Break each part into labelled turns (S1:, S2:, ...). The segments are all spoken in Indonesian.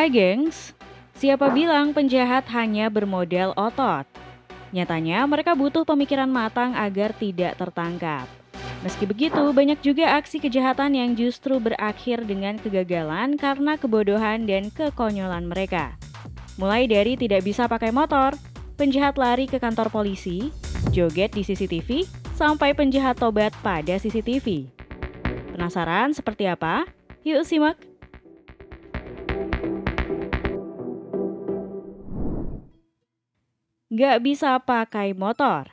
S1: Hai gengs, siapa bilang penjahat hanya bermodal otot? Nyatanya mereka butuh pemikiran matang agar tidak tertangkap. Meski begitu, banyak juga aksi kejahatan yang justru berakhir dengan kegagalan karena kebodohan dan kekonyolan mereka. Mulai dari tidak bisa pakai motor, penjahat lari ke kantor polisi, joget di CCTV, sampai penjahat tobat pada CCTV. Penasaran seperti apa? Yuk simak! Nggak bisa pakai motor.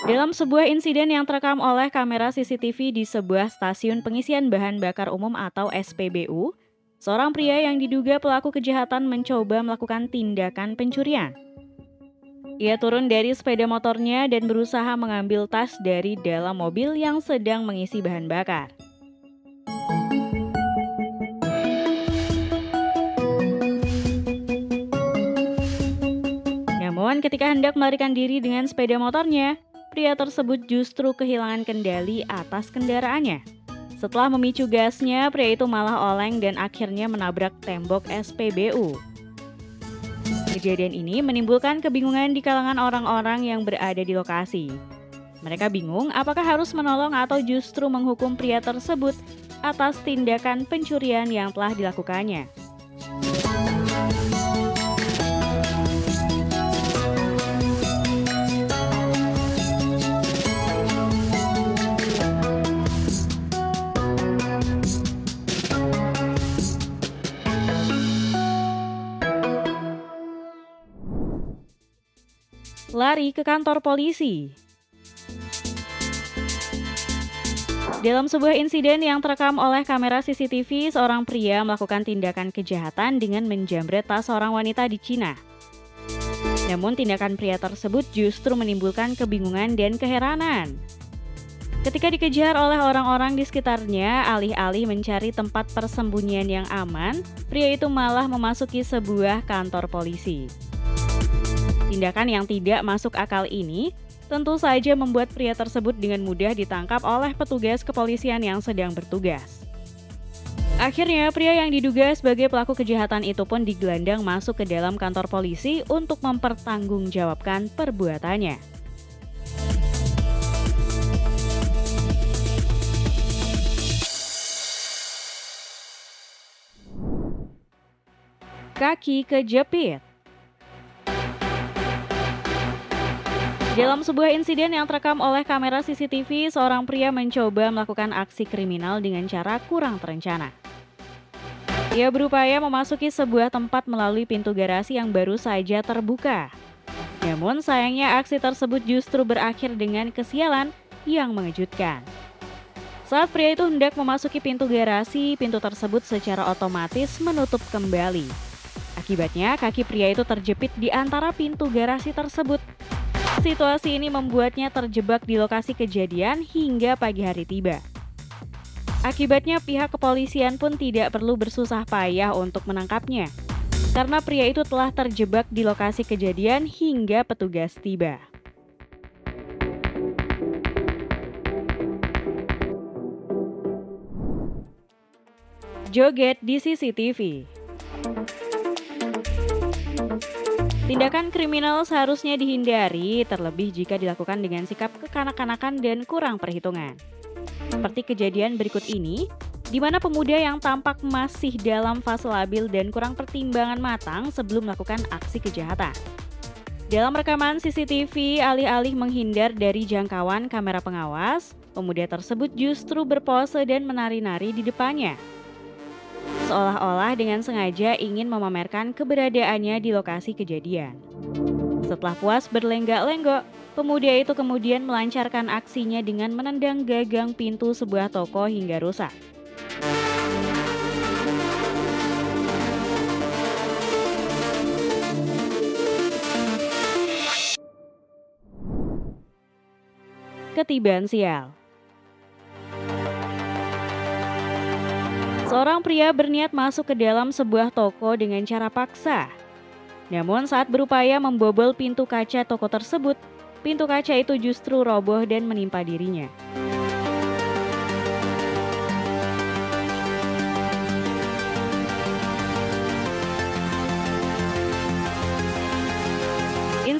S1: Dalam sebuah insiden yang terekam oleh kamera CCTV di sebuah stasiun pengisian bahan bakar umum atau SPBU, seorang pria yang diduga pelaku kejahatan mencoba melakukan tindakan pencurian. Ia turun dari sepeda motornya dan berusaha mengambil tas dari dalam mobil yang sedang mengisi bahan bakar. Namun ketika hendak melarikan diri dengan sepeda motornya, pria tersebut justru kehilangan kendali atas kendaraannya. Setelah memicu gasnya, pria itu malah oleng dan akhirnya menabrak tembok SPBU. Kejadian ini menimbulkan kebingungan di kalangan orang-orang yang berada di lokasi. Mereka bingung apakah harus menolong atau justru menghukum pria tersebut atas tindakan pencurian yang telah dilakukannya. Lari ke kantor polisi. Dalam sebuah insiden yang terekam oleh kamera CCTV, seorang pria melakukan tindakan kejahatan dengan menjamret tas seorang wanita di Cina. Namun tindakan pria tersebut justru menimbulkan kebingungan dan keheranan. Ketika dikejar oleh orang-orang di sekitarnya, alih-alih mencari tempat persembunyian yang aman, pria itu malah memasuki sebuah kantor polisi. Tindakan yang tidak masuk akal ini tentu saja membuat pria tersebut dengan mudah ditangkap oleh petugas kepolisian yang sedang bertugas. Akhirnya, pria yang diduga sebagai pelaku kejahatan itu pun digelandang masuk ke dalam kantor polisi untuk mempertanggungjawabkan perbuatannya. Kaki kejepit. Dalam sebuah insiden yang terekam oleh kamera CCTV, seorang pria mencoba melakukan aksi kriminal dengan cara kurang terencana. Ia berupaya memasuki sebuah tempat melalui pintu garasi yang baru saja terbuka. Namun sayangnya aksi tersebut justru berakhir dengan kesialan yang mengejutkan. Saat pria itu hendak memasuki pintu garasi, pintu tersebut secara otomatis menutup kembali. Akibatnya kaki pria itu terjepit di antara pintu garasi tersebut. Situasi ini membuatnya terjebak di lokasi kejadian hingga pagi hari tiba. Akibatnya pihak kepolisian pun tidak perlu bersusah payah untuk menangkapnya, karena pria itu telah terjebak di lokasi kejadian hingga petugas tiba. Joget di CCTV. Tindakan kriminal seharusnya dihindari, terlebih jika dilakukan dengan sikap kekanak-kanakan dan kurang perhitungan. Seperti kejadian berikut ini, di mana pemuda yang tampak masih dalam fase labil dan kurang pertimbangan matang sebelum melakukan aksi kejahatan. Dalam rekaman CCTV, alih-alih menghindar dari jangkauan kamera pengawas, pemuda tersebut justru berpose dan menari-nari di depannya. Seolah-olah dengan sengaja ingin memamerkan keberadaannya di lokasi kejadian. Setelah puas berlenggak-lenggok, pemuda itu kemudian melancarkan aksinya dengan menendang gagang pintu sebuah toko hingga rusak. Ketiban sial. Seorang pria berniat masuk ke dalam sebuah toko dengan cara paksa. Namun saat berupaya membobol pintu kaca toko tersebut, pintu kaca itu justru roboh dan menimpa dirinya.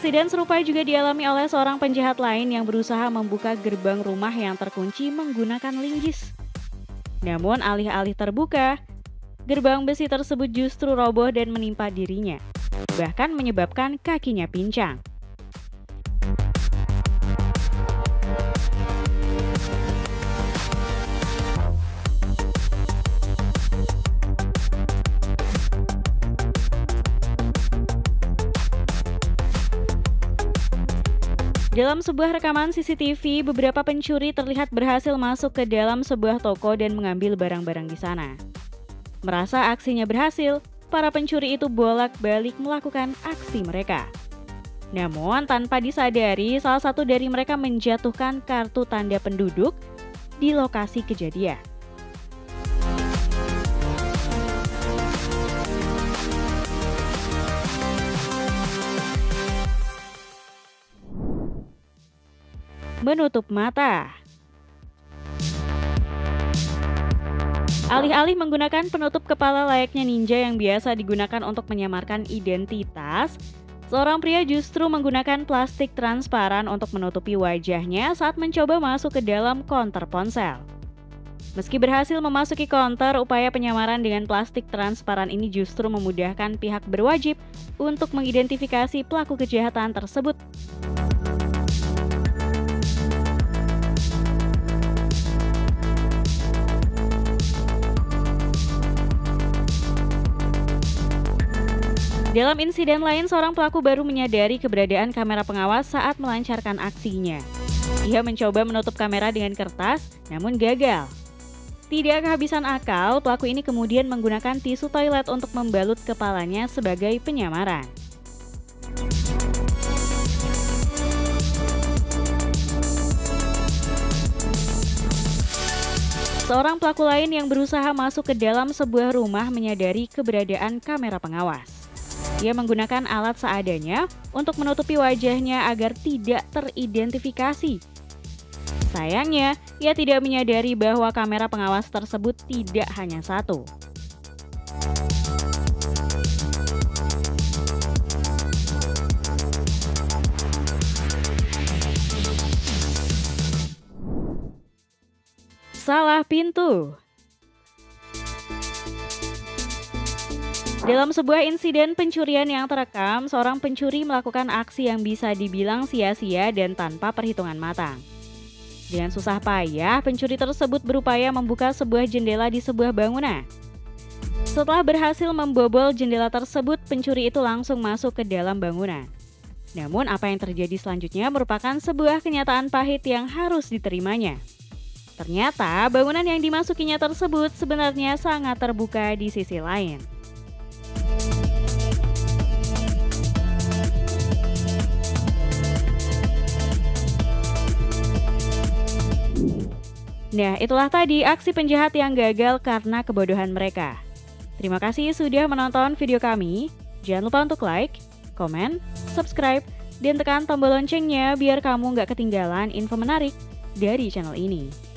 S1: Insiden serupa juga dialami oleh seorang penjahat lain yang berusaha membuka gerbang rumah yang terkunci menggunakan linggis. Namun alih-alih terbuka, gerbang besi tersebut justru roboh dan menimpa dirinya, bahkan menyebabkan kakinya pincang. Dalam sebuah rekaman CCTV, beberapa pencuri terlihat berhasil masuk ke dalam sebuah toko dan mengambil barang-barang di sana. Merasa aksinya berhasil, para pencuri itu bolak-balik melakukan aksi mereka. Namun, tanpa disadari, salah satu dari mereka menjatuhkan kartu tanda penduduk di lokasi kejadian. Menutup mata. Alih-alih menggunakan penutup kepala layaknya ninja yang biasa digunakan untuk menyamarkan identitas, seorang pria justru menggunakan plastik transparan untuk menutupi wajahnya saat mencoba masuk ke dalam konter ponsel. Meski berhasil memasuki konter, upaya penyamaran dengan plastik transparan ini justru memudahkan pihak berwajib untuk mengidentifikasi pelaku kejahatan tersebut. Dalam insiden lain, seorang pelaku baru menyadari keberadaan kamera pengawas saat melancarkan aksinya. Ia mencoba menutup kamera dengan kertas, namun gagal. Tidak kehabisan akal, pelaku ini kemudian menggunakan tisu toilet untuk membalut kepalanya sebagai penyamaran. Seorang pelaku lain yang berusaha masuk ke dalam sebuah rumah menyadari keberadaan kamera pengawas. Ia menggunakan alat seadanya untuk menutupi wajahnya agar tidak teridentifikasi. Sayangnya, ia tidak menyadari bahwa kamera pengawas tersebut tidak hanya satu. Salah pintu. Dalam sebuah insiden pencurian yang terekam, seorang pencuri melakukan aksi yang bisa dibilang sia-sia dan tanpa perhitungan matang. Dengan susah payah, pencuri tersebut berupaya membuka sebuah jendela di sebuah bangunan. Setelah berhasil membobol jendela tersebut, pencuri itu langsung masuk ke dalam bangunan. Namun apa yang terjadi selanjutnya merupakan sebuah kenyataan pahit yang harus diterimanya. Ternyata bangunan yang dimasukinya tersebut sebenarnya sangat terbuka di sisi lain. Nah, itulah tadi aksi penjahat yang gagal karena kebodohan mereka. Terima kasih sudah menonton video kami. Jangan lupa untuk like, komen, subscribe, dan tekan tombol loncengnya biar kamu nggak ketinggalan info menarik dari channel ini.